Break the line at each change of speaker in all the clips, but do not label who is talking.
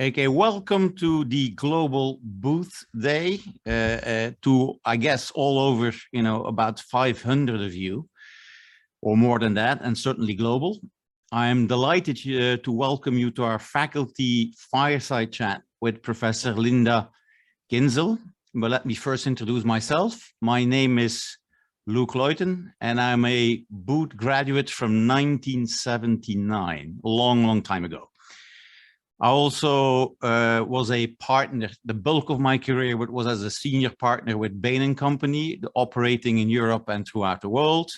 Okay, welcome to the Global Booth Day to, I guess, all over, about 500 of you or more than that, and certainly global. I'm delighted to welcome you to our faculty fireside chat with Professor Linda Ginzel. But let me first introduce myself. My name is Luke Leuten, and I'm a Booth graduate from 1979, a long, long time ago. I also was a partner. The bulk of my career was as a senior partner with Bain & Company, operating in Europe and throughout the world.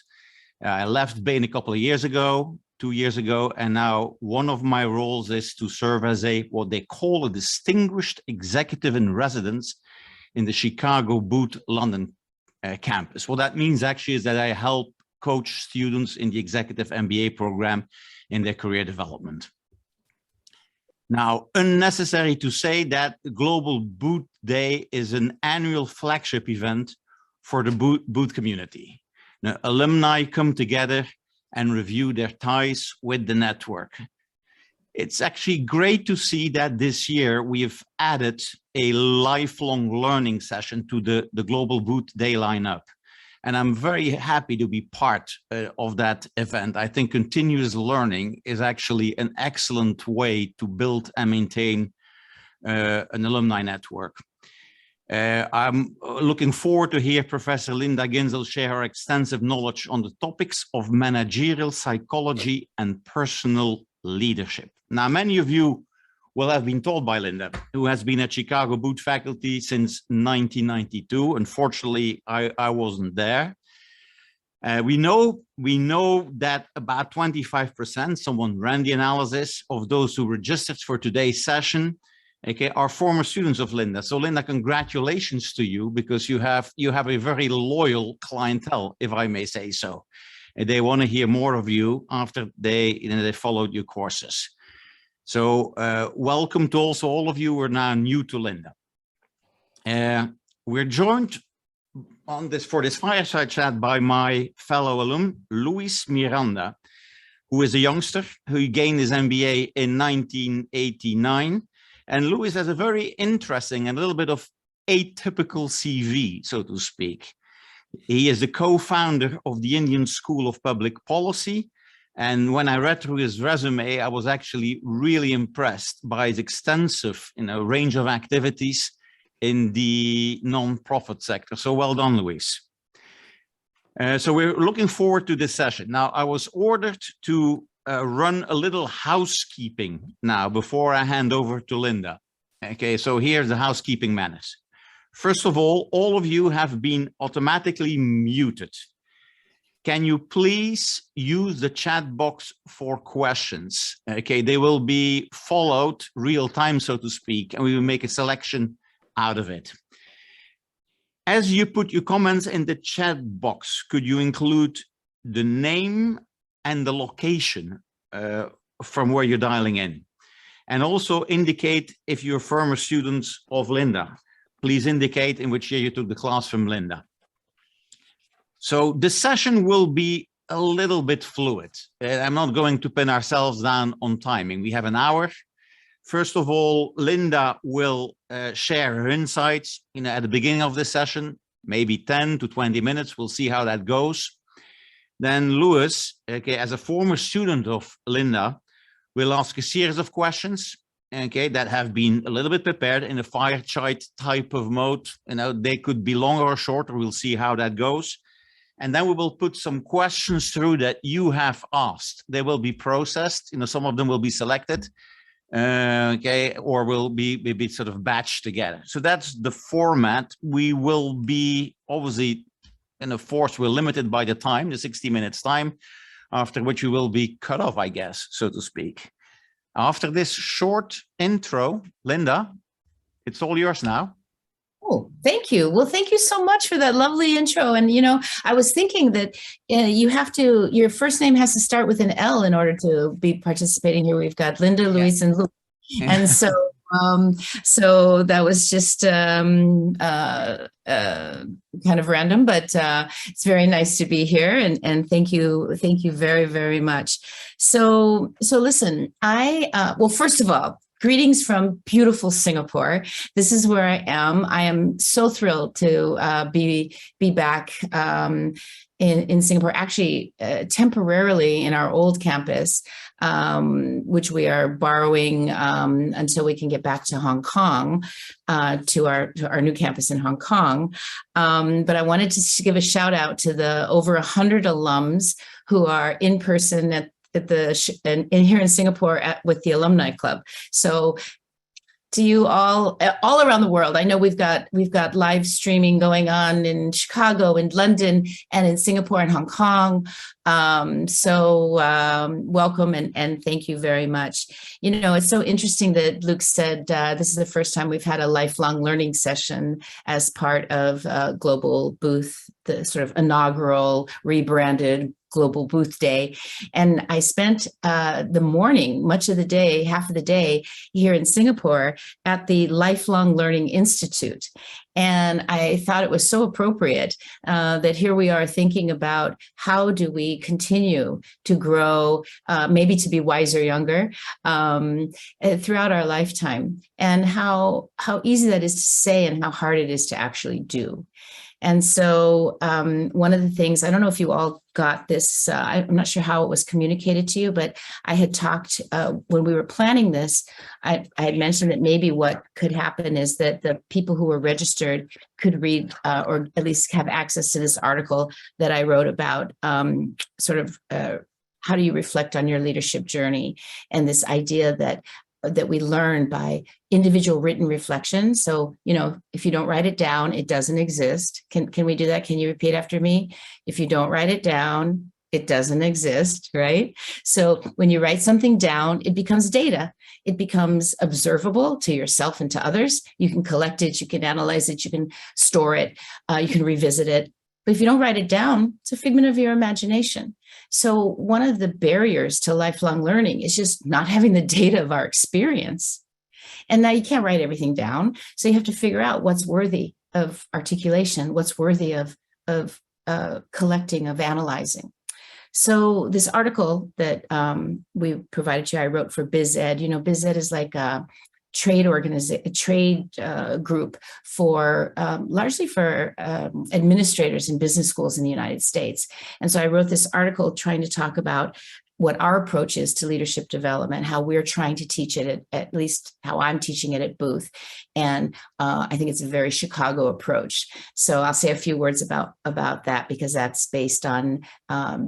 I left Bain a couple of years ago, 2 years ago, and now one of my roles is to serve as what they call a distinguished executive in residence in the Chicago Booth London campus. What that means actually is that I help coach students in the executive MBA program in their career development. Now, unnecessary to say that Global Booth Day is an annual flagship event for the Booth community. Now, alumni come together and review their ties with the network. It's actually great to see that this year we have added a lifelong learning session to the Global Booth Day lineup. And I'm very happy to be part of that event. I think continuous learning is actually an excellent way to build and maintain an alumni network. I'm looking forward to hear Professor Linda Ginzel share her extensive knowledge on the topics of managerial psychology and personal leadership. Now, many of you will have been told by Linda, who has been at Chicago Booth faculty since 1992. Unfortunately, I wasn't there. We know that about 25%, someone ran the analysis, of those who registered for today's session, okay, are former students of Linda. So Linda, congratulations to you, because you have a very loyal clientele, if I may say so. And they want to hear more of you after they followed your courses. So welcome to also all of you who are now new to Linda. We're joined on for this fireside chat by my fellow alum, Luis Miranda, who is a youngster who gained his MBA in 1989. And Luis has a very interesting and a little bit of atypical CV, so to speak. He is the co-founder of the Indian School of Public Policy. And when I read through his resume, I was actually really impressed by his extensive range of activities in the non-profit sector. So well done, Luis. So we're looking forward to this session. Now, I was ordered to run a little housekeeping now before I hand over to Linda. Okay, so here's the housekeeping manners. First of all of you have been automatically muted. Can you please use the chat box for questions? Okay, they will be followed real time, so to speak, and we will make a selection out of it. As you put your comments in the chat box, could you include the name and the location from where you're dialing in? And also indicate if you're former students of Linda. Please indicate in which year you took the class from Linda. So the session will be a little bit fluid. I'm not going to pin ourselves down on timing. We have an hour. First of all, Linda will share her insights at the beginning of the session, maybe 10 to 20 minutes. We'll see how that goes. Then Louis, okay, as a former student of Linda, will ask a series of questions, okay, that have been a little bit prepared in a fireside type of mode. They could be longer or shorter. We'll see how that goes. And then we will put some questions through that you have asked. They will be processed. Some of them will be selected, okay, or will be sort of batched together. So that's the format. We will be obviously, we're limited by the time, the 60 minutes time, after which we will be cut off, I guess, so to speak. After this short intro, Linda, it's all yours now.
Oh, thank you. Well, thank you so much for that lovely intro. And, I was thinking that your first name has to start with an L in order to be participating here. We've got Linda, Luis, and Luke. And so so that was just kind of random, but it's very nice to be here. And thank you very, very much. So listen, well, first of all, greetings from beautiful Singapore. This is where I am. I am so thrilled to be back in Singapore, actually temporarily in our old campus, which we are borrowing until we can get back to Hong Kong, to our new campus in Hong Kong. But I wanted to give a shout out to the over 100 alums who are in person at here in Singapore with the Alumni Club. So to you all around the world, I know we've got live streaming going on in Chicago, in London, and in Singapore and Hong Kong. Welcome and thank you very much. You know, it's so interesting that Luke said this is the first time we've had a lifelong learning session as part of Global Booth, the sort of inaugural rebranded Global Booth Day. And I spent the morning, much of the day, half of the day here in Singapore at the Lifelong Learning Institute. And I thought it was so appropriate that here we are thinking about how do we continue to grow, maybe to be wiser younger throughout our lifetime, and how easy that is to say and how hard it is to actually do. And so one of the things, I don't know if you all got this, I'm not sure how it was communicated to you, but I had talked when we were planning this, I had mentioned that maybe what could happen is that the people who were registered could read or at least have access to this article that I wrote about how do you reflect on your leadership journey, and this idea that we learn by individual written reflection. So, you know, if you don't write it down, it doesn't exist. Can we do that? Can you repeat after me? If you don't write it down, it doesn't exist, right? So when you write something down, it becomes data. It becomes observable to yourself and to others. You can collect it, you can analyze it, you can store it, you can revisit it. But if you don't write it down, it's a figment of your imagination. So one of the barriers to lifelong learning is just not having the data of our experience. And now you can't write everything down. So you have to figure out what's worthy of articulation, what's worthy of collecting, of analyzing. So this article that we provided you, I wrote for BizEd. You know, BizEd is like a trade group for largely for administrators in business schools in the United States. And so I wrote this article trying to talk about what our approach is to leadership development, how we're trying to teach it, at least how I'm teaching it at Booth. And I think it's a very Chicago approach. So I'll say a few words about that, because that's based on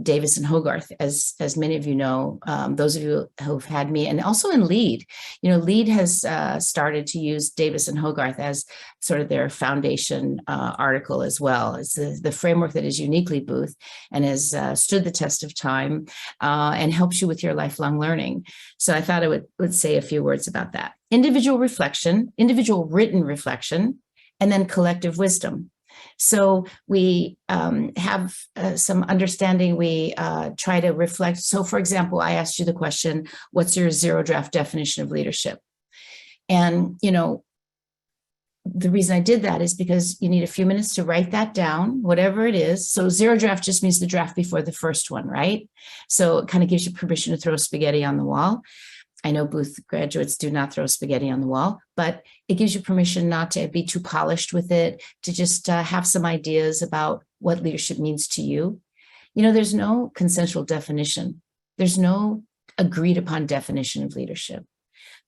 Davis and Hogarth, as many of you know, those of you who've had me, and also in LEAD. You know, LEAD has started to use Davis and Hogarth as sort of their foundation article as well. It's the framework that is uniquely Booth and has stood the test of time and helps you with your lifelong learning. So I thought I would say a few words about that. Individual reflection, individual written reflection, and then collective wisdom. So we have some understanding. We try to reflect. So for example, I asked you the question, what's your zero draft definition of leadership? And, you know, the reason I did that is because you need a few minutes to write that down, whatever it is. So zero draft just means the draft before the first one, right? So it kind of gives you permission to throw spaghetti on the wall. I know Booth graduates do not throw spaghetti on the wall, but it gives you permission not to be too polished with it, to just have some ideas about what leadership means to you. You know, there's no consensual definition. There's no agreed upon definition of leadership.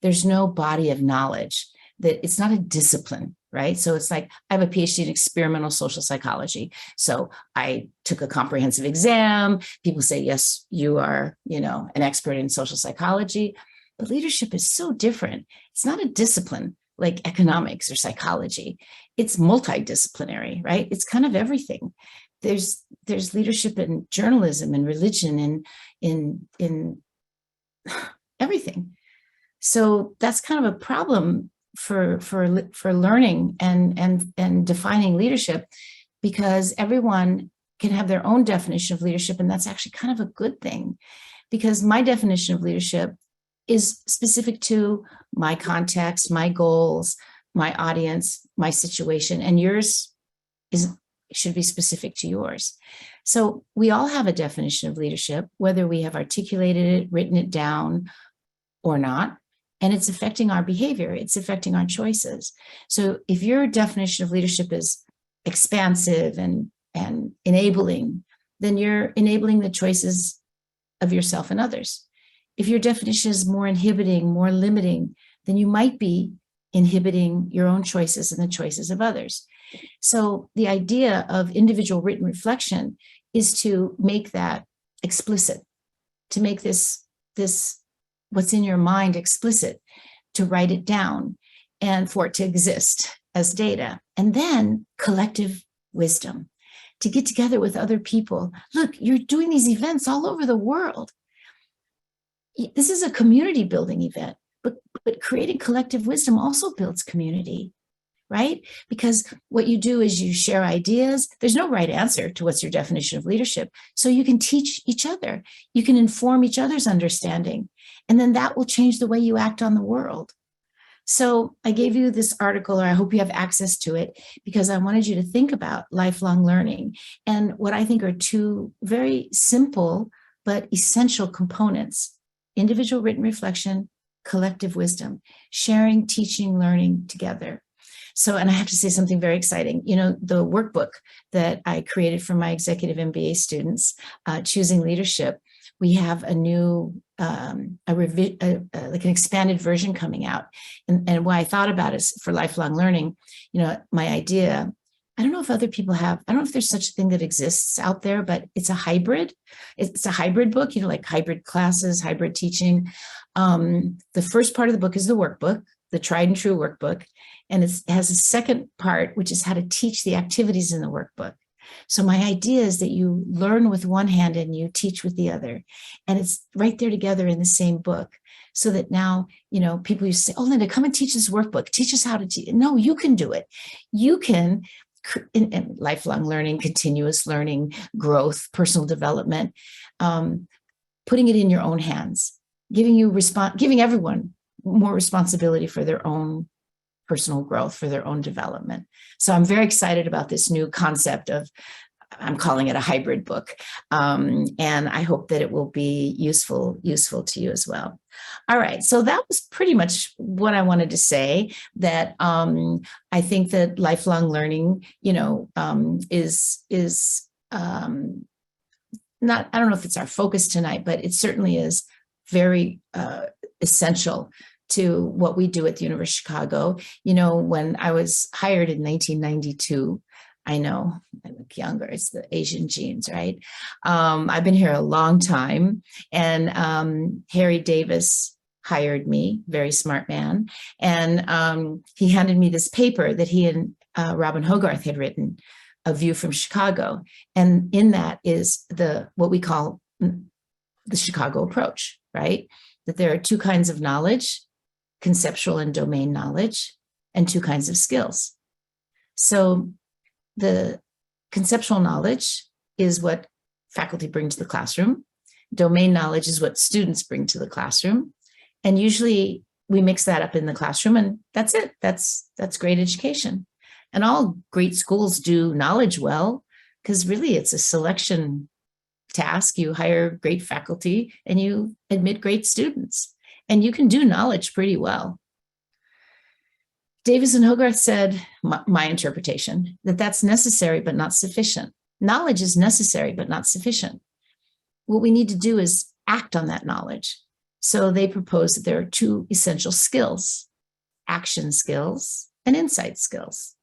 There's no body of knowledge. That it's not a discipline, right? So it's like, I have a PhD in experimental social psychology. So I took a comprehensive exam. People say, yes, you are, you know, an expert in social psychology, but leadership is so different. It's not a discipline like economics or psychology. It's multidisciplinary, right? It's kind of everything. There's leadership in journalism and religion and in everything. So that's kind of a problem for learning and defining leadership, because everyone can have their own definition of leadership, and that's actually kind of a good thing, because my definition of leadership is specific to my context, my goals, my audience, my situation, and yours should be specific to yours. So we all have a definition of leadership, whether we have articulated it, written it down or not. and it's affecting our behavior. It's affecting our choices. So if your definition of leadership is expansive and enabling, then you're enabling the choices of yourself and others. If your definition is more inhibiting, more limiting, then you might be inhibiting your own choices and the choices of others. So the idea of individual written reflection is to make that explicit, to make this what's in your mind explicit, to write it down and for it to exist as data. And then collective wisdom, to get together with other people. Look, you're doing these events all over the world. This is a community building event, but creating collective wisdom also builds community, right? Because what you do is you share ideas. There's no right answer to what's your definition of leadership. So you can teach each other. You can inform each other's understanding. And then that will change the way you act on the world. So I gave you this article, or I hope you have access to it, because I wanted you to think about lifelong learning and what I think are two very simple but essential components: individual written reflection, collective wisdom, sharing, teaching, learning together. So, and I have to say something very exciting. You know, the workbook that I created for my executive MBA students, Choosing Leadership, we have a new, like an expanded version coming out. And what I thought about is for lifelong learning, you know, my idea, I don't know if other people have, I don't know if there's such a thing that exists out there, but it's a hybrid. It's a hybrid book, you know, like hybrid classes, hybrid teaching. The first part of the book is the workbook, the tried and true workbook. And it has a second part, which is how to teach the activities in the workbook. So my idea is that you learn with one hand and you teach with the other. And it's right there together in the same book. So that now, you know, people used to say, oh, Linda, come and teach this workbook. Teach us how to teach. No, you can do it. You can, in lifelong learning, continuous learning, growth, personal development, putting it in your own hands, giving everyone more responsibility for their own personal growth, for their own development. So I'm very excited about this new concept of, I'm calling it a hybrid book. And I hope that it will be useful to you as well. All right. So that was pretty much what I wanted to say, that I think that lifelong learning, you know, is not, I don't know if it's our focus tonight, but it certainly is very essential to what we do at the University of Chicago. You know, when I was hired in 1992, I know I look younger, it's the Asian genes, right? I've been here a long time, and Harry Davis hired me, very smart man. And he handed me this paper that he and Robin Hogarth had written, A View from Chicago. And in that is what we call the Chicago approach, right? That there are two kinds of knowledge, conceptual and domain knowledge, and two kinds of skills. So the conceptual knowledge is what faculty bring to the classroom. Domain knowledge is what students bring to the classroom. And usually we mix that up in the classroom, and that's it. That's great education. And all great schools do knowledge well, because really it's a selection task. You hire great faculty and you admit great students. And you can do knowledge pretty well. Davis and Hogarth said, my interpretation, that that's necessary but not sufficient. Knowledge is necessary but not sufficient. What we need to do is act on that knowledge. So they propose that there are two essential skills: action skills and insight skills.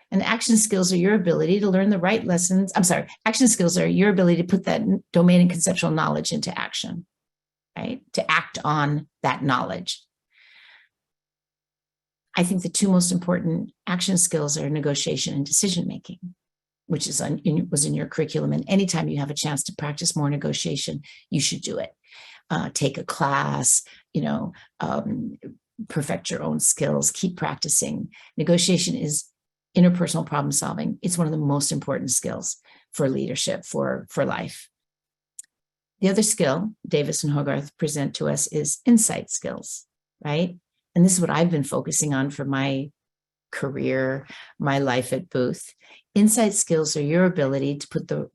And action skills are your ability to learn the right lessons. Action skills are your ability to put that domain and conceptual knowledge into action. Right? To act on that knowledge. I think the two most important action skills are negotiation and decision-making, which was in your curriculum. And anytime you have a chance to practice more negotiation, you should do it. Take a class, you know, perfect your own skills, keep practicing. Negotiation is interpersonal problem solving. It's one of the most important skills for leadership, for life. The other skill Davis and Hogarth present to us is insight skills, right? And this is what I've been focusing on for my career, my life at Booth. Insight skills are your ability to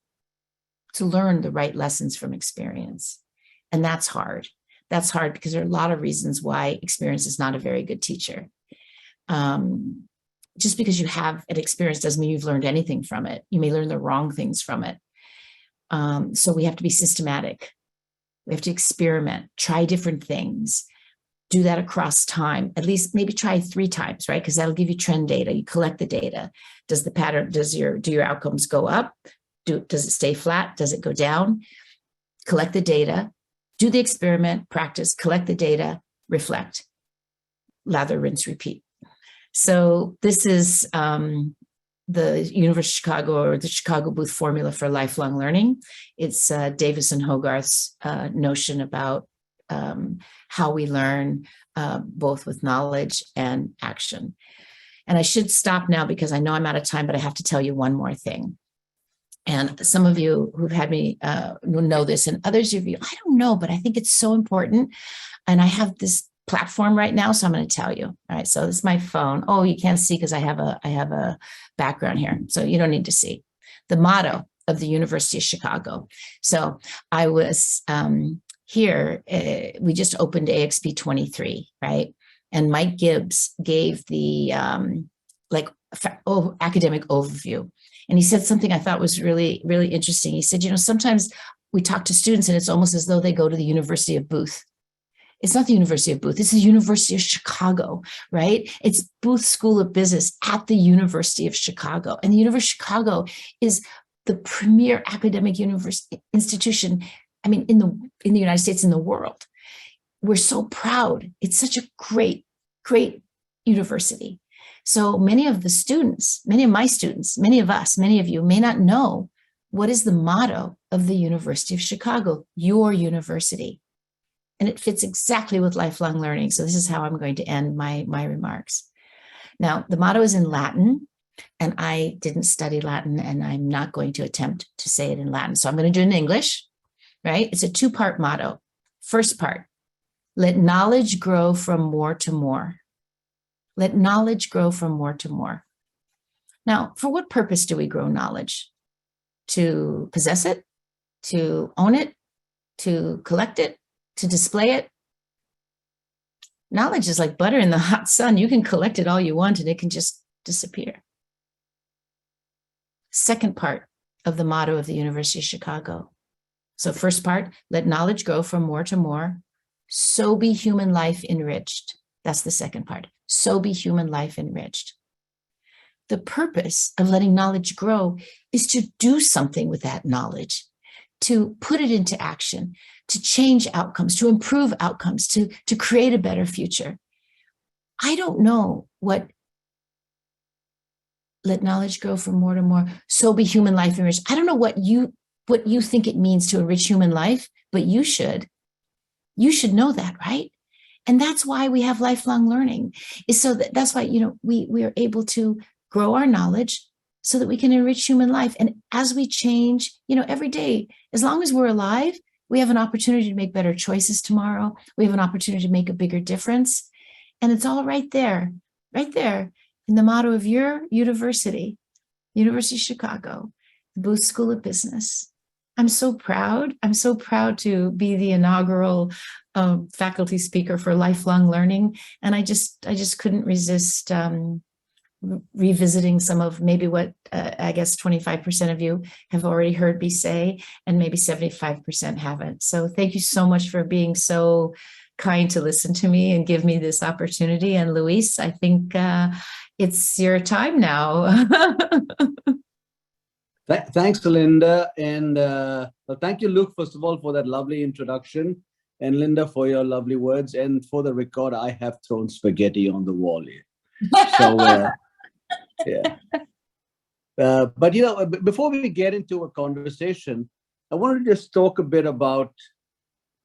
learn the right lessons from experience. And that's hard. That's hard because there are a lot of reasons why experience is not a very good teacher. Just because you have an experience doesn't mean you've learned anything from it. You may learn the wrong things from it. So we have to be systematic. We have to experiment, try different things, do that across time, at least maybe try 3 times, right? Because that'll give you trend data. You collect the data. Does the pattern, do your outcomes go up? Does it stay flat? Does it go down? Collect the data, do the experiment, practice, collect the data, reflect, lather, rinse, repeat. So this is the University of Chicago, or the Chicago Booth formula for lifelong learning. It's Davis and Hogarth's notion about how we learn, both with knowledge and action. And I should stop now because I know I'm out of time, but I have to tell you one more thing. And some of you who've had me know this, and others of you, I don't know, but I think it's so important. And I have this platform right now, so I'm going to tell you. All right, so this is my phone. Oh, you can't see because I have a background here, so you don't need to see. The motto of the University of Chicago. So I was here. We just opened AXP 23, right? And Mike Gibbs gave the academic overview. And he said something I thought was really, really interesting. He said, sometimes we talk to students and it's almost as though they go to the University of Booth. It's not the University of Booth. It's the University of Chicago, right? It's Booth School of Business at the University of Chicago. And the University of Chicago is the premier academic institution, I mean, in the United States, in the world. We're so proud. It's such a great, great university. So many of the students, many of my students, many of us, many of you may not know what is the motto of the University of Chicago, your university. And it fits exactly with lifelong learning. So this is how I'm going to end my remarks. Now, the motto is in Latin, and I didn't study Latin, and I'm not going to attempt to say it in Latin. So I'm going to do it in English, right? It's a 2-part motto. First part, let knowledge grow from more to more. Let knowledge grow from more to more. Now, for what purpose do we grow knowledge? To possess it, to own it, to collect it, to display it? Knowledge is like butter in the hot sun. You can collect it all you want and it can just disappear. Second part of the motto of the University of Chicago. So first part, let knowledge grow from more to more. So be human life enriched. That's the second part. So be human life enriched. The purpose of letting knowledge grow is to do something with that knowledge, to put it into action, to change outcomes, to improve outcomes, to create a better future. I don't know what let knowledge grow from more to more, so be human life enriched. I don't know what you think it means to enrich human life, but you should. You should know that, right? And that's why we have lifelong learning. Is so that's why we are able to grow our knowledge so that we can enrich human life. And as we change, every day, as long as we're alive, we have an opportunity to make better choices tomorrow. We have an opportunity to make a bigger difference. And it's all right there in the motto of your university, University of Chicago, the Booth School of Business. I'm so proud. I'm so proud to be the inaugural faculty speaker for lifelong learning. And I just couldn't resist revisiting some of maybe what I guess 25% of you have already heard me say, and maybe 75% haven't. So thank you so much for being so kind to listen to me and give me this opportunity. And Luis, I think it's your time now.
Thanks, Linda. And thank you, Luke, first of all, for that lovely introduction. And Linda, for your lovely words. And for the record, I have thrown spaghetti on the wall here. So, yeah. But, before we get into a conversation, I wanted to just talk a bit about,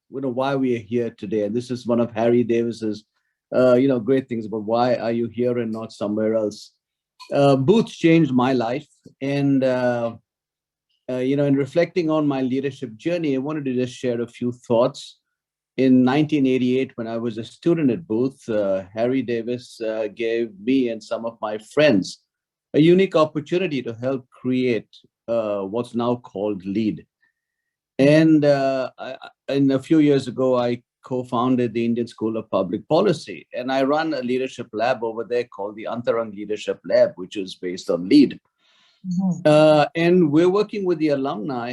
why we are here today. And this is one of Harry Davis's, great things about why are you here and not somewhere else. Booth changed my life. And, in reflecting on my leadership journey, I wanted to just share a few thoughts. In 1988, when I was a student at Booth, Harry Davis gave me and some of my friends a unique opportunity to help create what's now called LEAD. And a few years ago, I co-founded the Indian School of Public Policy, and I run a leadership lab over there called the Antarang Leadership Lab, which is based on LEAD. And we're working with the alumni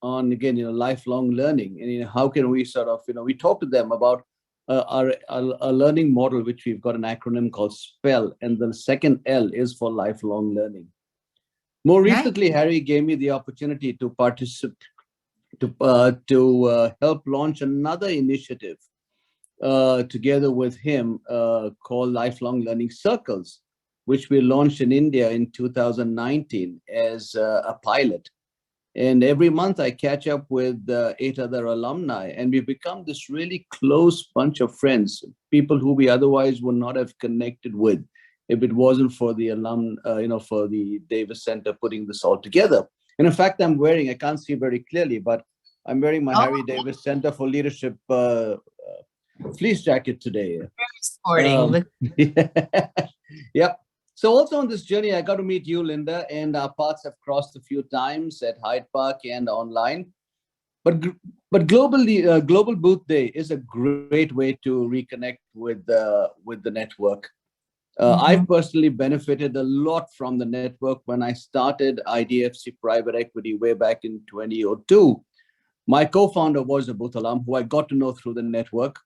on, again, lifelong learning, and how can we sort of, we talk to them about our learning model, which we've got an acronym called SPELL, and the second L is for lifelong learning. More recently, Harry gave me the opportunity to participate, to help launch another initiative together with him called Lifelong Learning Circles, which we launched in India in 2019 as a pilot. And every month I catch up with 8 other alumni, and we've become this really close bunch of friends, people who we otherwise would not have connected with if it wasn't for the for the Davis Center putting this all together. And in fact, I'm wearing, I can't see very clearly, but I'm wearing my Harry Davis Center for Leadership fleece jacket today.
Very sporting.
Yep. So also on this journey, I got to meet you, Linda, and our paths have crossed a few times at Hyde Park and online. But globally, Global Booth Day is a great way to reconnect with the network. I've personally benefited a lot from the network when I started IDFC Private Equity way back in 2002. My co-founder was a Booth alum who I got to know through the network.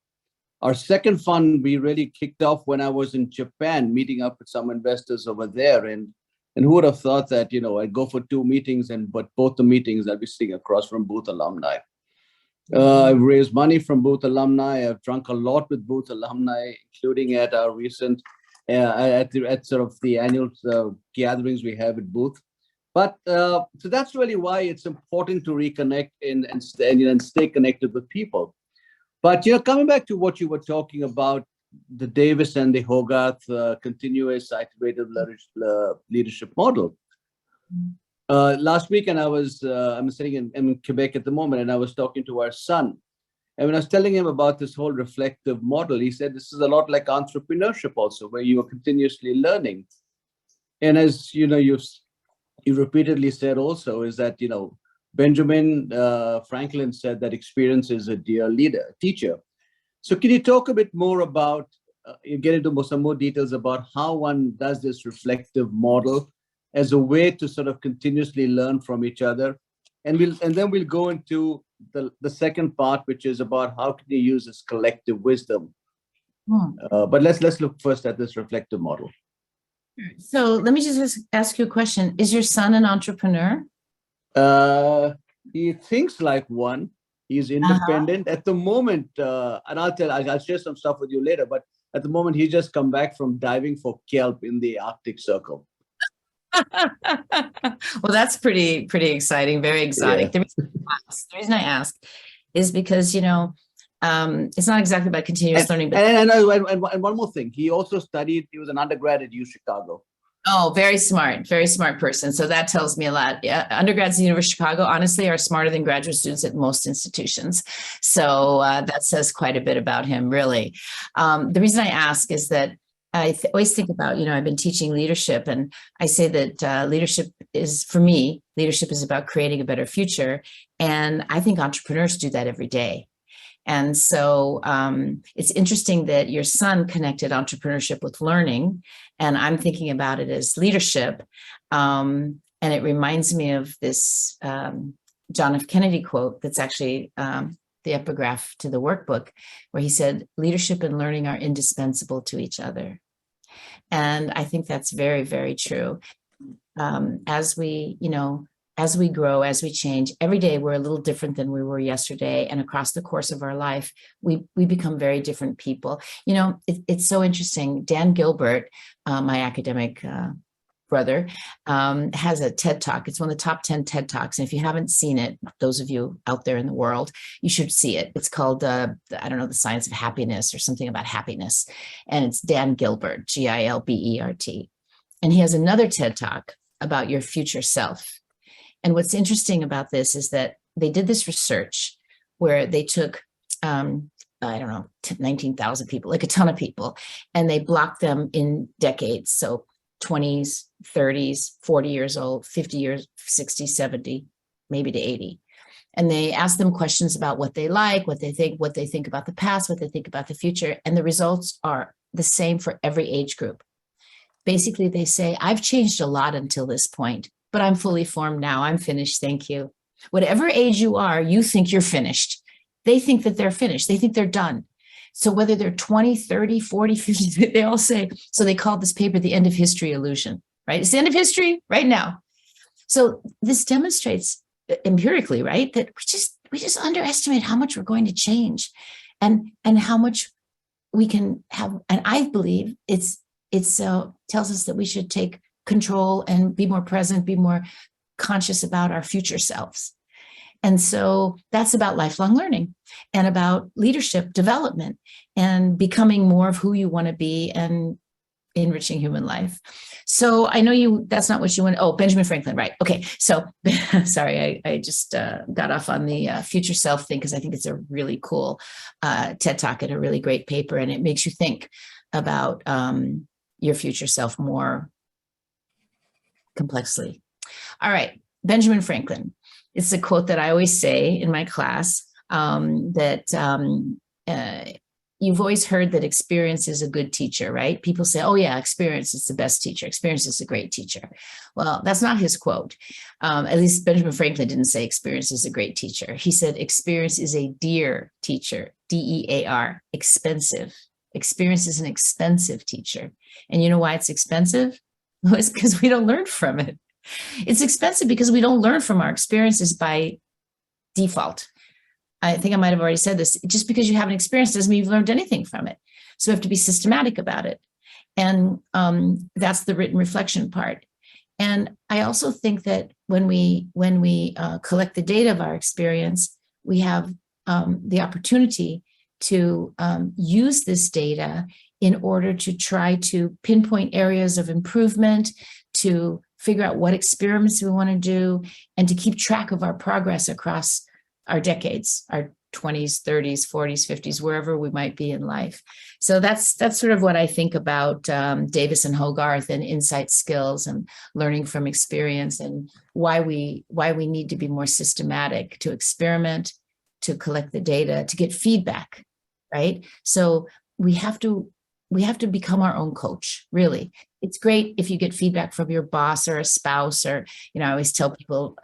Our second fund, we really kicked off when I was in Japan, meeting up with some investors over there. And who would have thought that, I'd go for 2 meetings, but both the meetings I'd be sitting across from Booth alumni. I've raised money from Booth alumni. I've drunk a lot with Booth alumni, including at our recent, at sort of the annual gatherings we have at Booth. But so that's really why it's important to reconnect and stay connected with people. But coming back to what you were talking about, the Davis and the Hogarth continuous iterative leadership model. Last week, and I'm sitting in Quebec at the moment, and I was talking to our son. And when I was telling him about this whole reflective model, he said, this is a lot like entrepreneurship also, where you are continuously learning. And as you repeatedly said also, is that, Benjamin Franklin said that experience is a dear teacher. So can you talk a bit more about, you get into some more details about how one does this reflective model as a way to sort of continuously learn from each other? And then we'll go into the second part, which is about how can you use this collective wisdom. But let's look first at this reflective model.
So let me just ask you a question. Is your son an entrepreneur?
He thinks like one. He's independent at the moment, and I'll share some stuff with you later. But at the moment, he's just come back from diving for kelp in the Arctic Circle.
Well, that's pretty exciting. Very exotic. Yeah. The reason I ask is because it's not exactly about continuous learning. But
and one more thing, he also studied. He was an undergrad at U Chicago.
Oh, very smart person. So that tells me a lot. Yeah, undergrads at the University of Chicago, honestly, are smarter than graduate students at most institutions. So that says quite a bit about him, really. The reason I ask is that I always think about, I've been teaching leadership, and I say that leadership is about creating a better future. And I think entrepreneurs do that every day. And so it's interesting that your son connected entrepreneurship with learning, and I'm thinking about it as leadership. And it reminds me of this John F. Kennedy quote that's actually the epigraph to the workbook, where he said, leadership and learning are indispensable to each other. And I think that's very, very true. As we grow, as we change, every day we're a little different than we were yesterday. And across the course of our life, we become very different people. It's so interesting. Dan Gilbert, my academic brother, has a TED Talk. It's one of the top 10 TED Talks. And if you haven't seen it, those of you out there in the world, you should see it. It's called, The Science of Happiness, or something about happiness. And it's Dan Gilbert, Gilbert. And he has another TED Talk about your future self. And what's interesting about this is that they did this research where they took, 19,000 people, like a ton of people, and they blocked them in decades. So 20s, 30s, 40 years old, 50 years, 60, 70, maybe to 80. And they ask them questions about what they like, what they think about the past, what they think about the future. And the results are the same for every age group. Basically, they say, I've changed a lot until this point, but I'm fully formed now. I'm finished. Thank you. Whatever age you are, you think you're finished. They think that they're finished. They think they're done. So whether they're 20, 30, 40, 50, they all say, so they called this paper the end of history illusion, right? It's the end of history right now. So this demonstrates empirically, right, that we just underestimate how much we're going to change and how much we can have. And I believe it tells us that we should take control and be more present, be more conscious about our future selves. And so that's about lifelong learning and about leadership development and becoming more of who you want to be and enriching human life. So I know that's not what you want. Oh, Benjamin Franklin, right. Okay. So sorry, I just got off on the future self thing because I think it's a really cool TED Talk and a really great paper. And it makes you think about your future self more complexly. All right. Benjamin Franklin. It's a quote that I always say in my class you've always heard that experience is a good teacher, right? People say, oh yeah, experience is the best teacher. Experience is a great teacher. Well, that's not his quote. At least Benjamin Franklin didn't say experience is a great teacher. He said experience is a dear teacher, D-E-A-R, expensive. Experience is an expensive teacher. And you know why it's expensive? Well, it's because we don't learn from it. It's expensive because we don't learn from our experiences by default. I think I might have already said this. Just because you have an experience doesn't mean you've learned anything from it. So we have to be systematic about it. And that's the written reflection part. And I also think that when we collect the data of our experience, we have the opportunity to use this data in order to try to pinpoint areas of improvement, to figure out what experiments we want to do, and to keep track of our progress across our decades, our 20s, 30s, 40s, 50s, wherever we might be in life. So that's sort of what I think about Davis and Hogarth and insight skills and learning from experience, and why we need to be more systematic, to experiment, to collect the data, to get feedback, right? So we have to become our own coach, really. It's great if you get feedback from your boss or a spouse, or, I always tell people,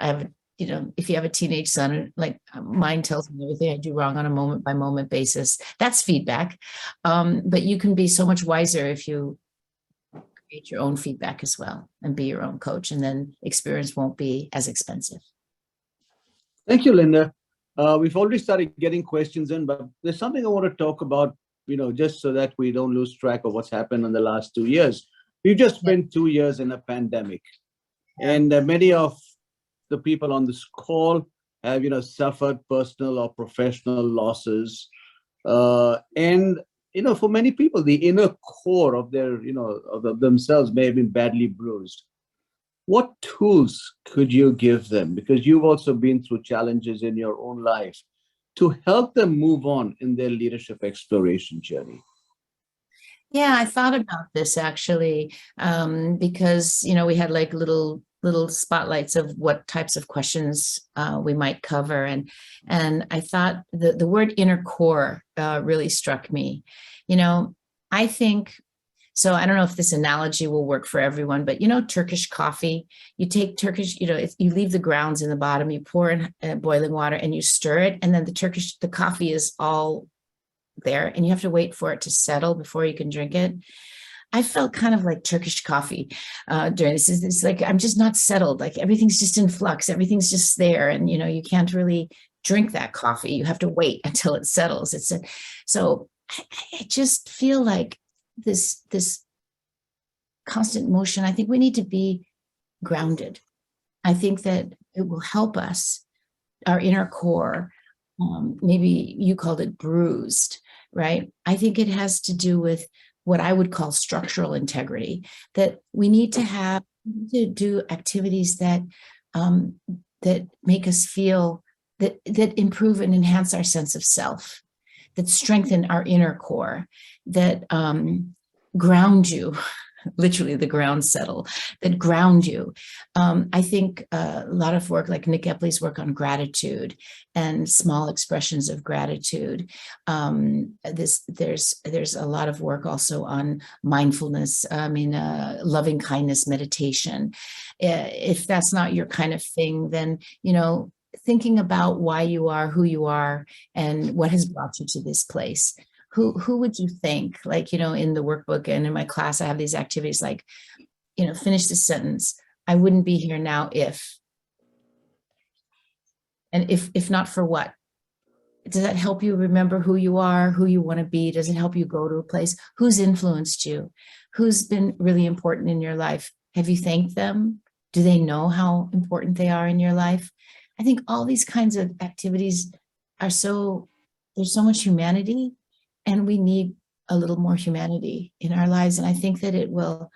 if you have a teenage son, like mine tells me everything I do wrong on a moment by moment basis, that's feedback. But you can be so much wiser if you create your own feedback as well and be your own coach, and then experience won't be as expensive.
Thank you, Linda. We've already started getting questions in, but there's something I want to talk about, just so that we don't lose track of what's happened in the last 2 years. We've just spent 2 years in a pandemic, and many of the people on this call have, suffered personal or professional losses. And, for many people, the inner core of their, of themselves may have been badly bruised. What tools could you give them? Because you've also been through challenges in your own life, to help them move on in their leadership exploration journey.
Yeah, I thought about this actually, because, we had like little spotlights of what types of questions we might cover. And I thought the word inner core really struck me. I think, so I don't know if this analogy will work for everyone, but Turkish coffee, you take Turkish, you leave the grounds in the bottom, you pour in boiling water and you stir it. And then the coffee is all there and you have to wait for it to settle before you can drink it. I felt kind of like Turkish coffee during this. It's like, I'm just not settled. Like everything's just in flux. Everything's just there. And, you can't really drink that coffee. You have to wait until it settles. So I just feel like this constant motion, I think we need to be grounded. I think that it will help us, our inner core, maybe you called it bruised, right? I think it has to do with what I would call structural integrity, that we need to do activities that make us feel that improve and enhance our sense of self, that strengthen our inner core, that ground you, literally the ground settle, that ground you. I think a lot of work like Nick Epley's work on gratitude and small expressions of gratitude. There's a lot of work also on mindfulness. Loving kindness meditation. If that's not your kind of thing, then, thinking about why you are who you are and what has brought you to this place. Who would you think, like, in the workbook and in my class, I have these activities like, finish this sentence. I wouldn't be here now if, and if not for what? Does that help you remember who you are, who you want to be? Does it help you go to a place? Who's influenced you? Who's been really important in your life? Have you thanked them? Do they know how important they are in your life? I think all these kinds of activities there's so much humanity, and we need a little more humanity in our lives. And I think that it will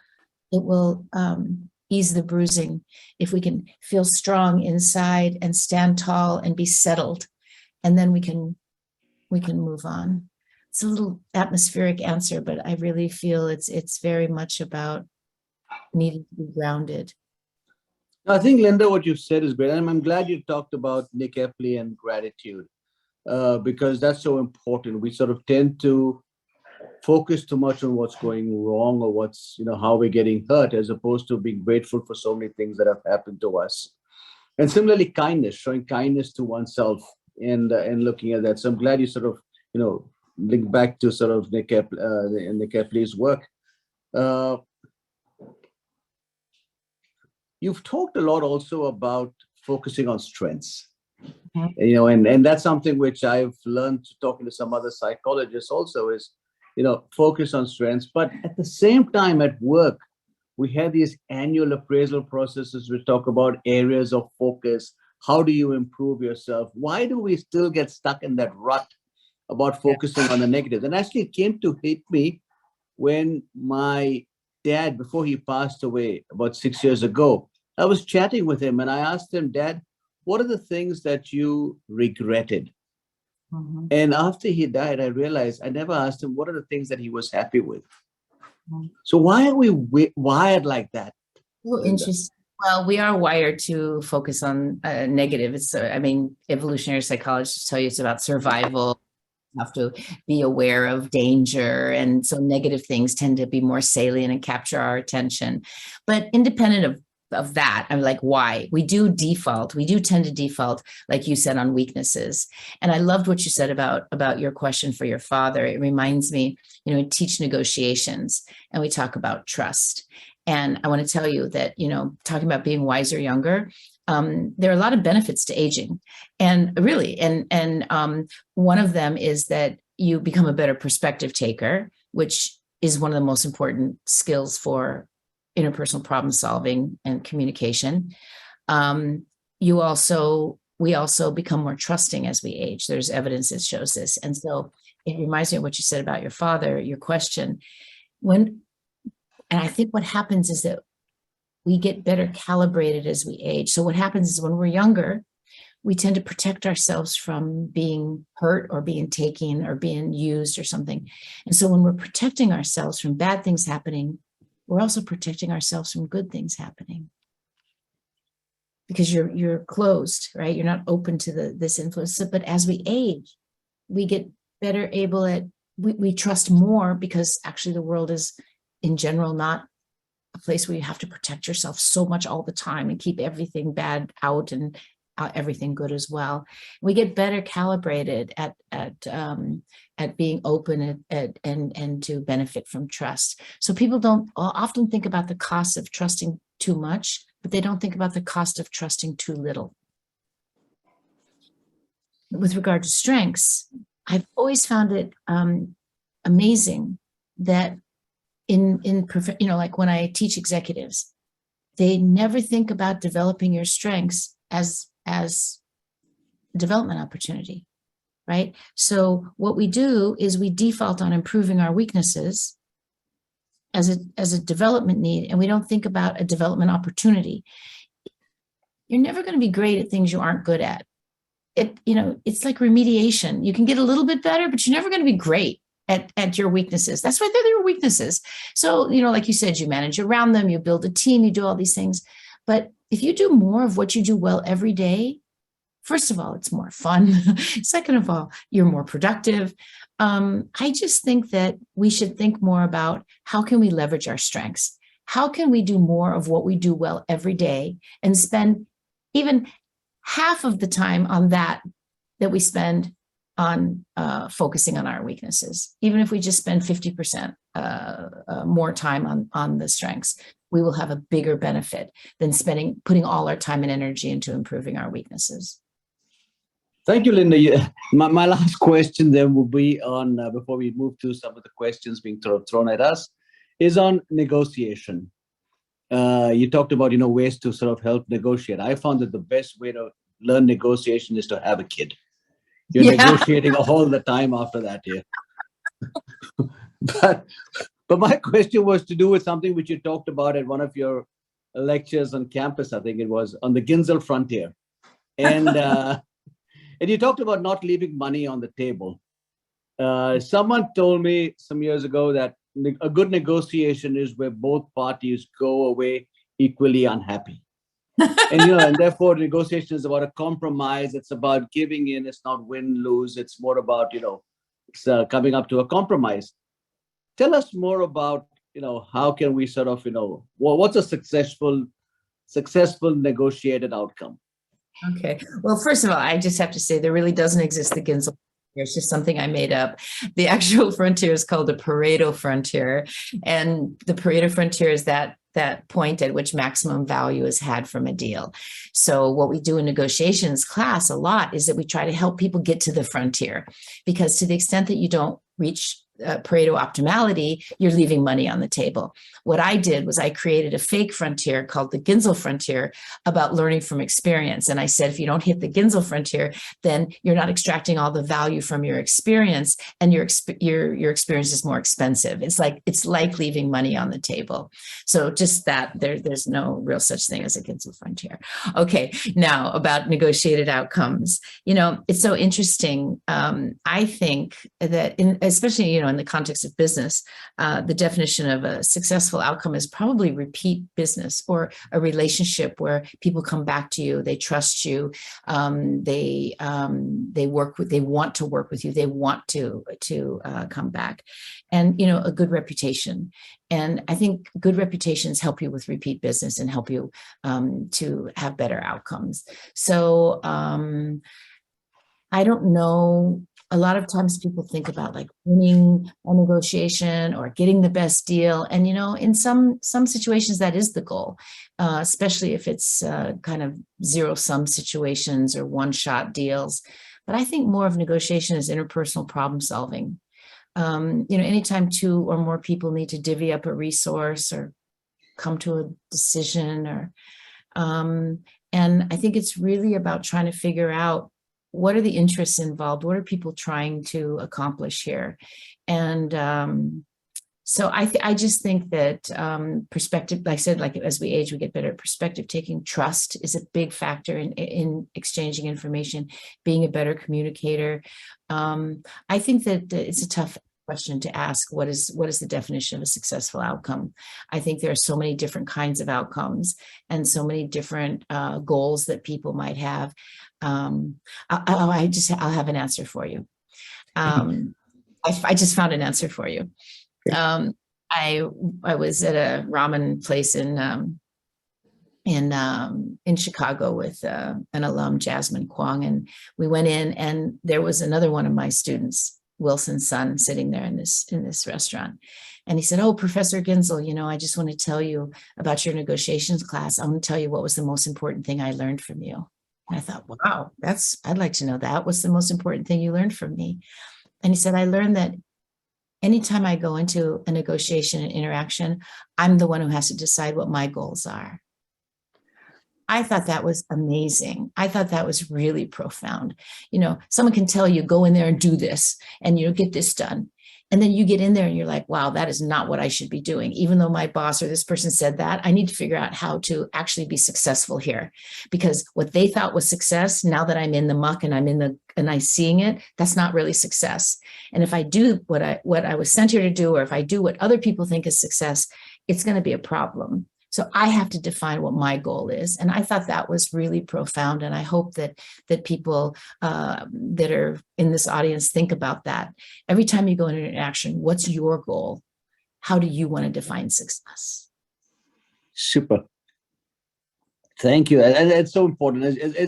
ease the bruising if we can feel strong inside and stand tall and be settled, and then we can move on. It's a little atmospheric answer, but I really feel it's very much about needing to be grounded.
I think, Linda, what you said is great. And I'm glad you talked about Nick Epley and gratitude, because that's so important. We sort of tend to focus too much on what's going wrong or what's, how we're getting hurt, as opposed to being grateful for so many things that have happened to us. And similarly, kindness, showing kindness to oneself and looking at that. So I'm glad you sort of, link back to sort of Nick Epley's work. You've talked a lot also about focusing on strengths, and that's something which I've learned talking to some other psychologists also is, focus on strengths. But at the same time at work, we have these annual appraisal processes which talk about areas of focus. How do you improve yourself? Why do we still get stuck in that rut about focusing on the negatives? And actually it came to hit me when my dad, before he passed away about 6 years ago, I was chatting with him and I asked him, Dad, what are the things that you regretted? Mm-hmm. And after he died, I realized I never asked him what are the things that he was happy with. Mm-hmm. So why are we wired like that?
Well, interesting. Well, we are wired to focus on negative. It's, evolutionary psychologists tell you it's about survival. You have to be aware of danger. And so negative things tend to be more salient and capture our attention. But independent of that, I'm like, why? We do tend to default, like you said, on weaknesses. And I loved what you said about your question for your father. It reminds me, we teach negotiations and we talk about trust. And I want to tell you that, talking about being wiser younger, there are a lot of benefits to aging. And really, and one of them is that you become a better perspective taker, which is one of the most important skills for interpersonal problem solving and communication. We also become more trusting as we age. There's evidence that shows this. And so it reminds me of what you said about your father, your question. And I think what happens is that we get better calibrated as we age. So what happens is when we're younger, we tend to protect ourselves from being hurt or being taken or being used or something. And so when we're protecting ourselves from bad things happening, we're also protecting ourselves from good things happening, because you're closed, right? You're not open to this influence. So, but as we age, we get better able at, we trust more, because actually the world is in general not a place where you have to protect yourself so much all the time and keep everything bad out and everything good as well. We get better calibrated at being open and to benefit from trust. So people don't often think about the cost of trusting too much, but they don't think about the cost of trusting too little. With regard to strengths, I've always found it amazing that like when I teach executives, they never think about developing your strengths as development opportunity, right? So what we do is we default on improving our weaknesses as a development need, and we don't think about a development opportunity. You're never going to be great at things you aren't good at. It's like remediation. You can get a little bit better, but you're never going to be great. at your weaknesses. That's why they're your weaknesses. So, like you said, you manage around them, you build a team, you do all these things. But if you do more of what you do well every day, first of all, it's more fun. Second of all, you're more productive. I just think that we should think more about how can we leverage our strengths? How can we do more of what we do well every day and spend even half of the time on that we spend on focusing on our weaknesses? Even if we just spend 50% more time on the strengths, we will have a bigger benefit than putting all our time and energy into improving our weaknesses.
Thank you, Linda. My last question then will be on, before we move to some of the questions being thrown at us, is on negotiation. You talked about, ways to sort of help negotiate. I found that the best way to learn negotiation is to have a kid. You're negotiating all the time after that, yeah. But my question was to do with something which you talked about at one of your lectures on campus. I think it was on the Ginzel frontier. And you talked about not leaving money on the table. Someone told me some years ago that a good negotiation is where both parties go away equally unhappy. And therefore negotiation is about a compromise. It's about giving in. It's not win-lose. It's more about, coming up to a compromise. Tell us more about, how can we sort of, what's a successful negotiated outcome?
Okay. Well, first of all, I just have to say there really doesn't exist the Ginzel. It's just something I made up. The actual frontier is called the Pareto frontier. And the Pareto frontier is that point at which maximum value is had from a deal. So what we do in negotiations class a lot is that we try to help people get to the frontier, because to the extent that you don't reach Pareto optimality, you're leaving money on the table. What I did was I created a fake frontier called the Ginzel frontier about learning from experience. And I said, if you don't hit the Ginzel frontier, then you're not extracting all the value from your experience, and your experience is more expensive. It's like leaving money on the table. So just that there's no real such thing as a Ginzel frontier. Okay, now about negotiated outcomes. It's so interesting. I think that especially in the context of business, the definition of a successful outcome is probably repeat business, or a relationship where people come back to you, they trust you, they want to work with you, they want to come back, and a good reputation. And I think good reputations help you with repeat business and help you to have better outcomes. So I don't know. A lot of times people think about like winning a negotiation or getting the best deal. And, in some situations that is the goal, especially if it's kind of zero-sum situations or one-shot deals. But I think more of negotiation is interpersonal problem solving. Anytime two or more people need to divvy up a resource or come to a decision, and I think it's really about trying to figure out, what are the interests involved? What are people trying to accomplish here? And so I just think that perspective, like I said, like as we age, we get better at perspective taking. Trust is a big factor in exchanging information, being a better communicator. I think that it's a tough question to ask. What is the definition of a successful outcome? I think there are so many different kinds of outcomes and so many different goals that people might have. I'll have an answer for you. I just found an answer for you. I was at a ramen place in Chicago with an alum, Jasmine Kwong, and we went in, and there was another one of my students, Wilson's son, sitting there in this restaurant. And he said, "Oh, Professor Ginzel, I just want to tell you about your negotiations class. I want to tell you what was the most important thing I learned from you." And I thought, wow, I'd like to know that. What's the most important thing you learned from me? And he said, "I learned that anytime I go into a negotiation and interaction, I'm the one who has to decide what my goals are." I thought that was amazing. I thought that was really profound. Someone can tell you, go in there and do this and get this done. And then you get in there and you're like, wow, that is not what I should be doing. Even though my boss or this person said that, I need to figure out how to actually be successful here. Because what they thought was success, now that I'm in the muck and I'm seeing it, that's not really success. And if I do what I was sent here to do, or if I do what other people think is success, it's going to be a problem. So I have to define what my goal is. And I thought that was really profound. And I hope that people that are in this audience think about that. Every time you go into an action, what's your goal? How do you want to define success?
Super. Thank you. And it's so important.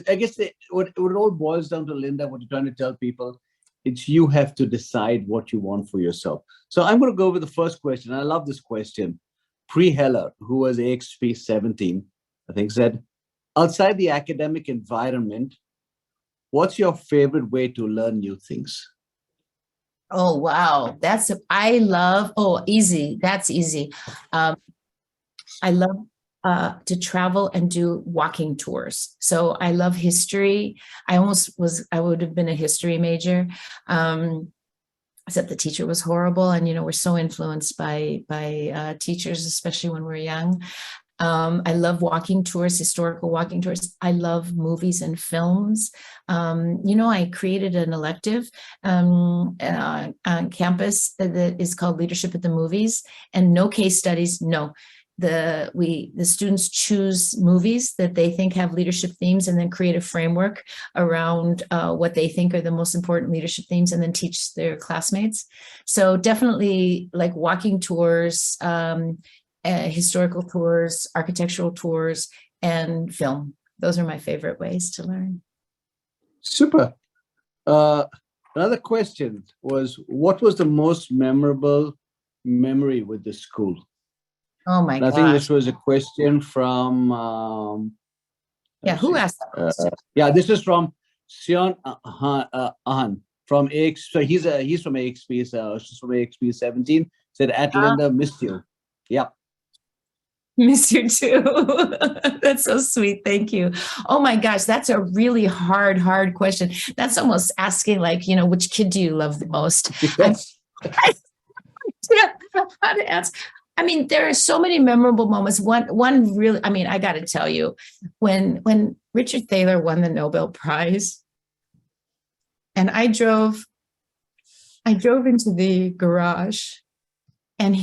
I guess what it all boils down to, Linda, what you're trying to tell people, it's you have to decide what you want for yourself. So I'm going to go with the first question. I love this question. Pre Heller, who was AXP 17, I think, said, outside the academic environment, what's your favorite way to learn new things?
Oh, wow. Easy. That's easy. I love to travel and do walking tours. So I love history. I would have been a history major. Except the teacher was horrible. And, we're so influenced by teachers, especially when we're young. I love walking tours, historical walking tours. I love movies and films. I created an elective on campus that is called Leadership at the Movies, and no case studies, no. The students choose movies that they think have leadership themes, and then create a framework around what they think are the most important leadership themes, and then teach their classmates. So definitely like walking tours, historical tours, architectural tours, and film. Those are my favorite ways to learn.
Super. Another question was, what was the most memorable memory with the school?
Oh my God.
I think this was a question from
who asked that question?
This is from Sion Ahan from AX. So he's from AXP. So she's from AXP 17. Said, at Linda, missed you. Yep.
Miss you too. That's so sweet. Thank you. Oh my gosh, that's a really hard question. That's almost asking which kid do you love the most?
Yes.
How to ask. I mean, there are so many memorable moments. One really, I got to tell you, when Richard Thaler won the Nobel Prize, and I drove into the garage, and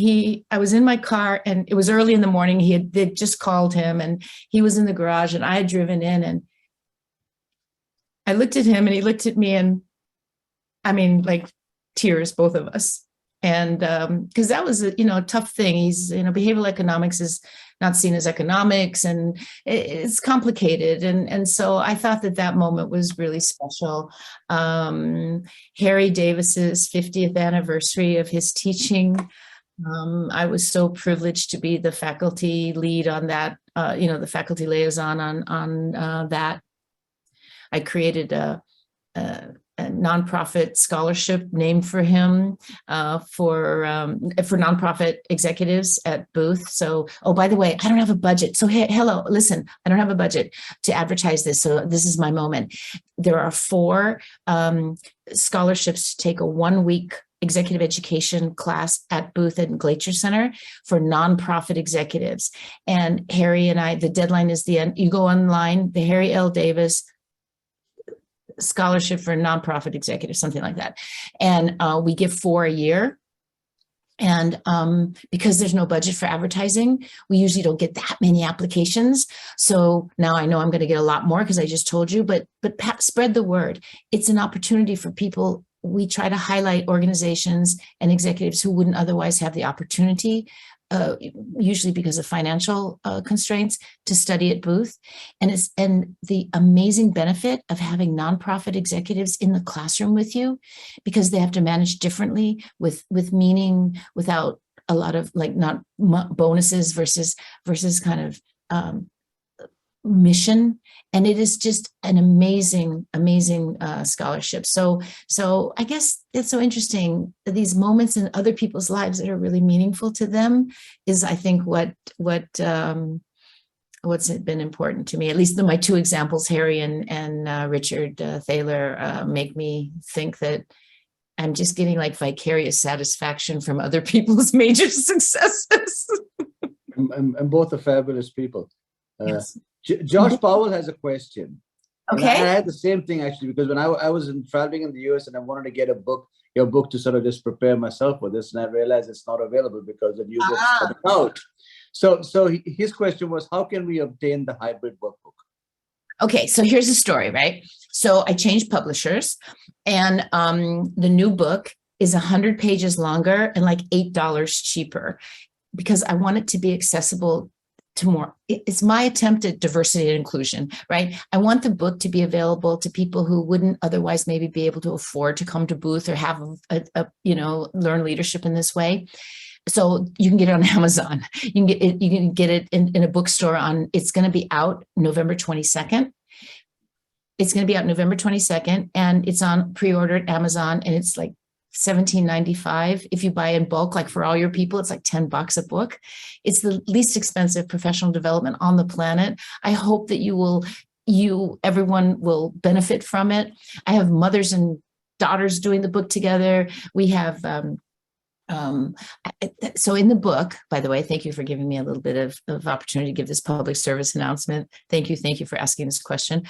I was in my car, and it was early in the morning. They'd just called him, and he was in the garage, and I had driven in, and I looked at him, and he looked at me, and tears, both of us. And because that was a tough thing. He's behavioral economics is not seen as economics, and it's complicated. And so I thought that moment was really special. Harry Davis's 50th anniversary of his teaching. I was so privileged to be the faculty lead on that. The faculty liaison on that. I created a nonprofit scholarship named for him for nonprofit executives at Booth. So, oh, by the way, I don't have a budget. So, hello, listen, I don't have a budget to advertise this. So this is my moment. There are 4 scholarships to take a 1-week executive education class at Booth and Glacier Center for nonprofit executives. And Harry and I, the deadline is the end. You go online, the Harry L. Davis scholarship for nonprofit executives, something like that. And we give 4 a year. And because there's no budget for advertising, we usually don't get that many applications. So now I know I'm going to get a lot more because I just told you, but spread the word. It's an opportunity for people. We try to highlight organizations and executives who wouldn't otherwise have the opportunity, usually because of financial constraints, to study at Booth. And the amazing benefit of having nonprofit executives in the classroom with you, because they have to manage differently with meaning, without a lot of not bonuses versus kind of mission. And it is just an amazing scholarship. So I guess it's so interesting, these moments in other people's lives that are really meaningful to them is, I think, what's been important to me. At least my 2 examples, Harry and Richard Thaler, make me think that I'm just getting like vicarious satisfaction from other people's major successes.
And both are fabulous people.
Yes.
Josh Powell has a question. And I
Okay.
had the same thing actually, because when I was traveling in the US and I wanted to get your book to sort of just prepare myself for this, and I realized it's not available because the new book's coming out. So his question was, how can we obtain the hybrid workbook?
Okay, so here's the story, right? So I changed publishers, and the new book is 100 pages longer and like $8 cheaper, because I want it to be accessible to more. It's my attempt at diversity and inclusion, right? I want the book to be available to people who wouldn't otherwise maybe be able to afford to come to Booth or have learn leadership in this way. So you can get it on Amazon. You can get it in a bookstore it's going to be out November 22nd. It's going to be out November 22nd, and it's on pre-order at Amazon, and it's like $17.95. If you buy in bulk, like for all your people, it's like $10 a book. It's the least expensive professional development on the planet. I hope that everyone will benefit from it. I have mothers and daughters doing the book together. We have, so in the book, by the way, thank you for giving me a little bit of opportunity to give this public service announcement. Thank you for asking this question.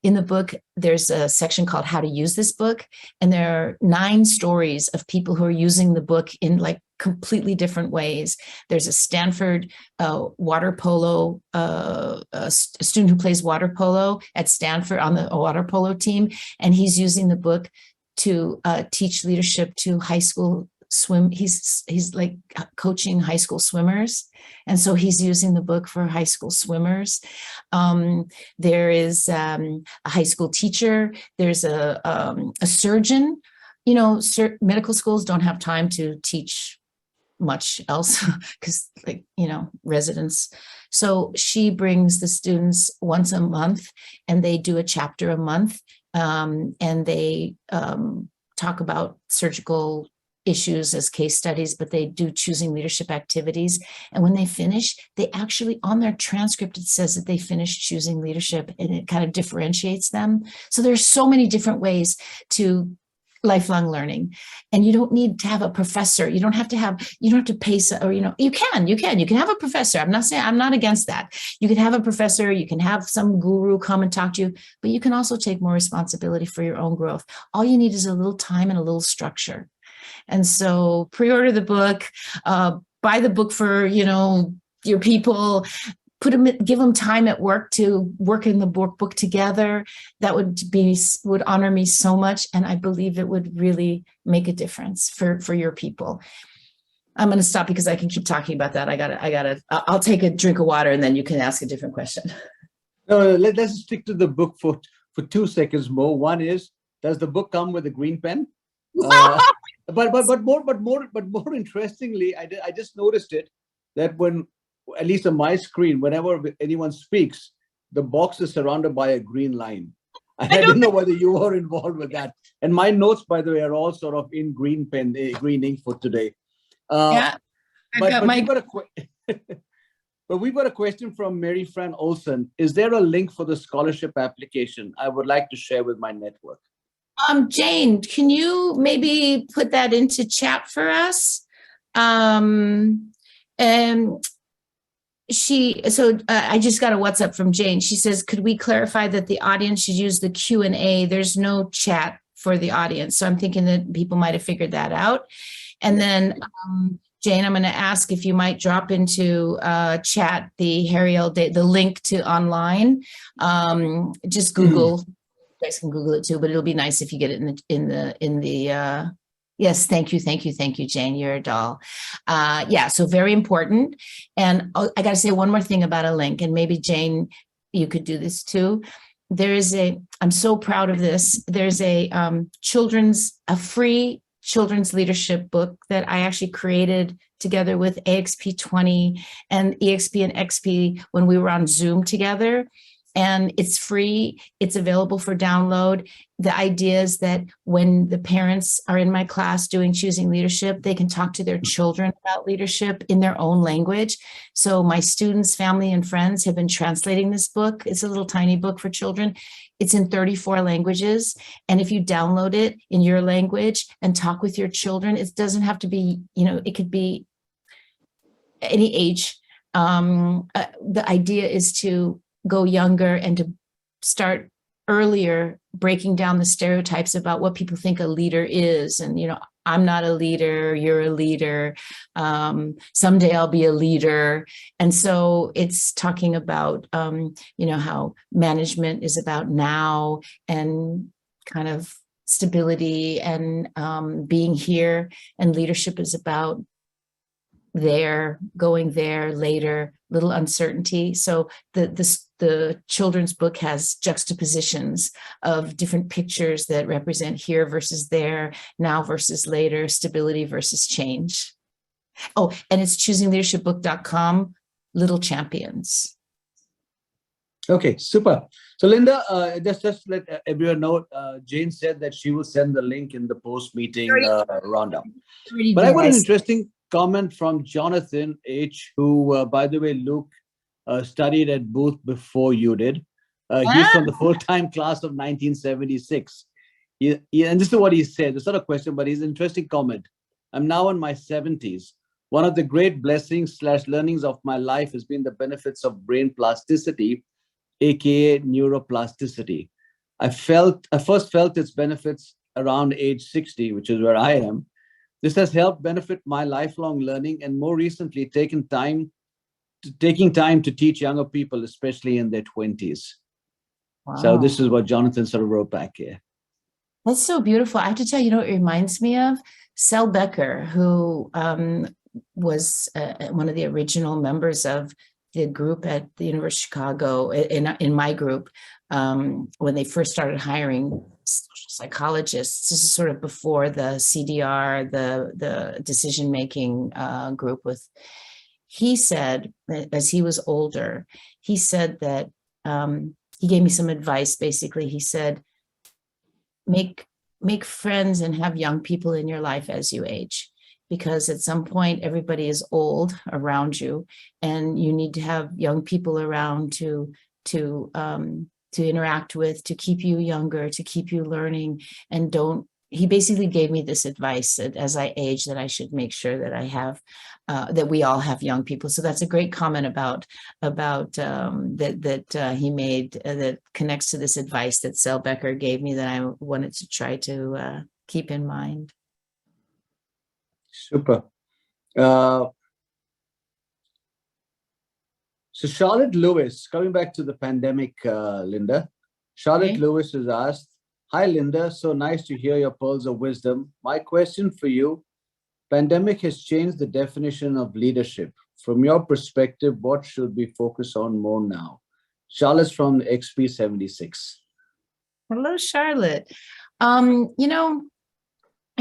In the book, there's a section called How to Use This Book, and there are 9 stories of people who are using the book in like completely different ways. There's a Stanford water polo, a student who plays water polo at Stanford on the water polo team, and he's using the book to teach leadership to high school swim. He's like coaching high school swimmers, and so he's using the book for high school swimmers. There is a high school teacher. There's a surgeon. Medical schools don't have time to teach much else because, residents. So she brings the students once a month, and they do a chapter a month, and they talk about surgical issues as case studies, but they do choosing leadership activities. And when they finish, they actually, on their transcript, it says that they finished choosing leadership, and it kind of differentiates them. So there's so many different ways to lifelong learning, and you don't need to have a professor. You don't have to pay, or, you can have a professor. I'm not against that. You can have a professor, you can have some guru come and talk to you, but you can also take more responsibility for your own growth. All you need is a little time and a little structure. And so pre-order the book, buy the book for, your people, give them time at work to work in the book together. That would honor me so much. And I believe it would really make a difference for your people. I'm going to stop because I can keep talking about that. I'll take a drink of water and then you can ask a different question.
No, let's stick to the book for 2 seconds more. One is, does the book come with a green pen? But more interestingly, I just noticed it, that when, at least on my screen, whenever anyone speaks, the box is surrounded by a green line. I didn't know whether you were involved with that. And my notes, by the way, are all sort of in green ink for today.
Yeah,
but we've got a question from Mary Fran Olson. Is there a link for the scholarship application? I would like to share with my network.
Jane, can you maybe put that into chat for us? I just got a WhatsApp from Jane. She says, could we clarify that the audience should use the Q&A? There's no chat for the audience. So I'm thinking that people might have figured that out. And then, Jane, I'm going to ask if you might drop into chat the Harry L. Day, the link to online. Just Google. You guys can Google it too, but it'll be nice if you get it in the. Yes, thank you, Jane. You're a doll. So very important. And I got to say one more thing about a link, and maybe Jane, you could do this too. I'm so proud of this. There's a free children's leadership book that I actually created together with AXP 20 and EXP and XP when we were on Zoom together. and it's free. It's available for download. The idea is that when the parents are in my class doing Choosing Leadership, they can talk to their children about leadership in their own language. So my students, family, and friends have been translating this book. It's a little tiny book for children. It's in 34 languages. And if you download it in your language and talk with your children, it doesn't have to be, it could be any age. The idea is to go younger and to start earlier, breaking down the stereotypes about what people think a leader is. And, I'm not a leader, you're a leader. Someday I'll be a leader. And so it's talking about, how management is about now and kind of stability and being here, and leadership is about there, going there, later, little uncertainty. So the children's book has juxtapositions of different pictures that represent here versus there, now versus later, stability versus change. Oh, and it's choosingleadershipbook.com, Little Champions.
Okay, super. So Linda, just let everyone know, Jane said that she will send the link in the post-meeting roundup. But I got an interesting comment from Jonathan H., who, by the way, Luke studied at Booth before you did. He's from the full-time class of 1976. And this is what he said. It's not a question, but it's an interesting comment. I'm now in my 70s. One of the great blessings/learnings of my life has been the benefits of brain plasticity, aka neuroplasticity. I first felt its benefits around age 60, which is where I am. This has helped benefit my lifelong learning, and more recently taking time to teach younger people, especially in their 20s. Wow. So this is what Jonathan sort of wrote back here.
That's so beautiful. I have to tell you, it reminds me of Sel Becker, who was one of the original members of the group at the University of Chicago, in my group, when they first started hiring social psychologists. This is sort of before the CDR, the decision-making group. He said, as he was older, he said that he gave me some advice. Basically, he said, make friends and have young people in your life as you age, because at some point everybody is old around you, and you need to have young people around to interact with, to keep you younger, to keep you learning. And he basically gave me this advice that as I age, that I should make sure that I have, that we all have young people. So that's a great comment about that he made that connects to this advice that Sel Becker gave me that I wanted to try to keep in mind.
Super. So Charlotte Lewis, coming back to the pandemic, Linda, Charlotte Lewis has asked, hi, Linda, so nice to hear your pearls of wisdom. My question for you, pandemic has changed the definition of leadership. From your perspective, what should we focus on more now? Charlotte's from XP76.
Hello, Charlotte.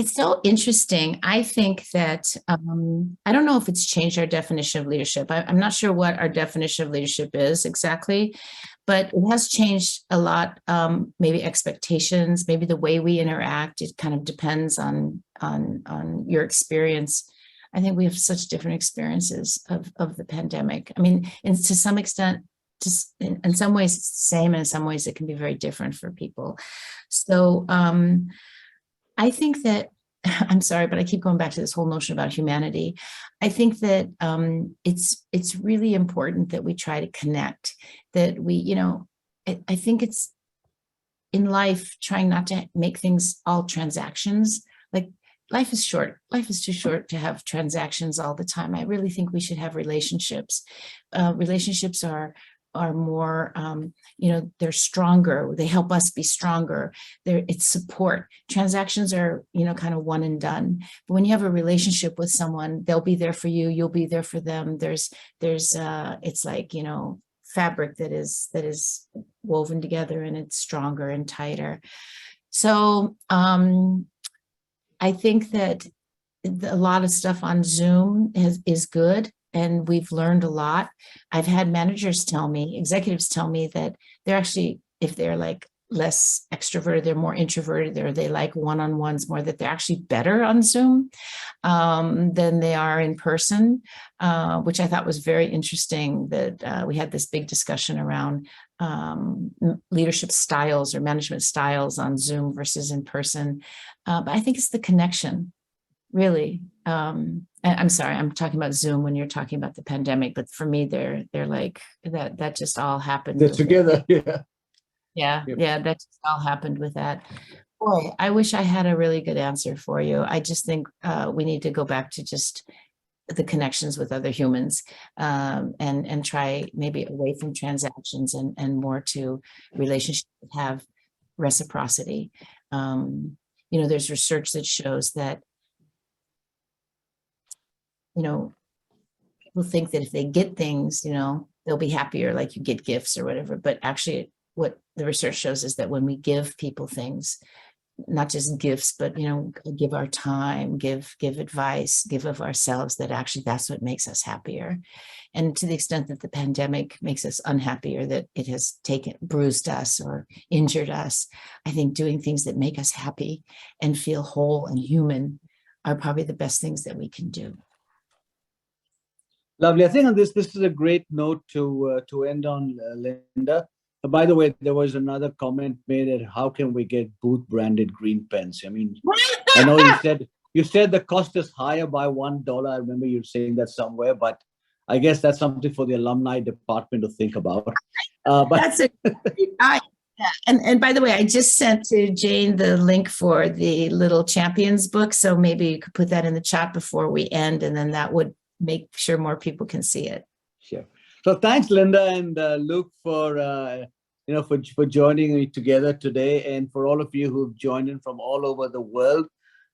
It's so interesting. I think that, I don't know if it's changed our definition of leadership. I'm not sure what our definition of leadership is exactly, but it has changed a lot. Maybe expectations, maybe the way we interact. It kind of depends on your experience. I think we have such different experiences of the pandemic. I mean, and to some extent, just in some ways it's the same, and in some ways it can be very different for people. So, I think that, I'm sorry, but I keep going back to this whole notion about humanity. I think that it's really important that we try to connect, that we, I think it's in life, trying not to make things all transactions. Like, life is short. Life is too short to have transactions all the time. I really think we should have relationships. Relationships are more, they're stronger. They help us be stronger. It's support. Transactions are, kind of one and done. But when you have a relationship with someone, they'll be there for you. You'll be there for them. It's like, fabric that is woven together, and it's stronger and tighter. So I think that a lot of stuff on Zoom is good. and we've learned a lot. I've had managers tell me, executives tell me that they're actually, if they're like less extroverted, they're more introverted, or they like one-on-ones more, that they're actually better on Zoom than they are in person, which I thought was very interesting, that we had this big discussion around leadership styles or management styles on Zoom versus in person. But I think it's the connection, really. And I'm sorry, I'm talking about Zoom when you're talking about the pandemic, but for me, they're like that just all happened.
They're together, yeah.
Yeah,
Yep.
yeah, that just all happened with that. Boy, I wish I had a really good answer for you. I just think we need to go back to just the connections with other humans, and try maybe away from transactions and more to relationships that have reciprocity. There's research that shows that, people think that if they get things, they'll be happier, like you get gifts or whatever. But actually, what the research shows is that when we give people things, not just gifts, but give our time, give advice, give of ourselves, that actually that's what makes us happier. And to the extent that the pandemic makes us unhappy, or that it has bruised us or injured us, I think doing things that make us happy and feel whole and human are probably the best things that we can do.
Lovely. I think on this is a great note to end on, Linda. By the way, there was another comment made at how can we get booth branded green pens? I mean, I know you said the cost is higher by $1. I remember you saying that somewhere, but I guess that's something for the alumni department to think about. But
that's a great idea. And by the way, I just sent to Jane the link for the Little Champions book, so maybe you could put that in the chat before we end, and then that would make sure more people can see it.
Sure. So thanks, Linda and Luke, for joining me together today, and for all of you who've joined in from all over the world.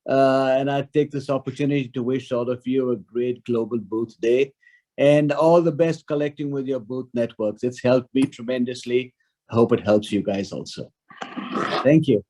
And I take this opportunity to wish all of you a great Global Booth Day, and all the best collecting with your booth networks. It's helped me tremendously. I hope it helps you guys also. Thank you.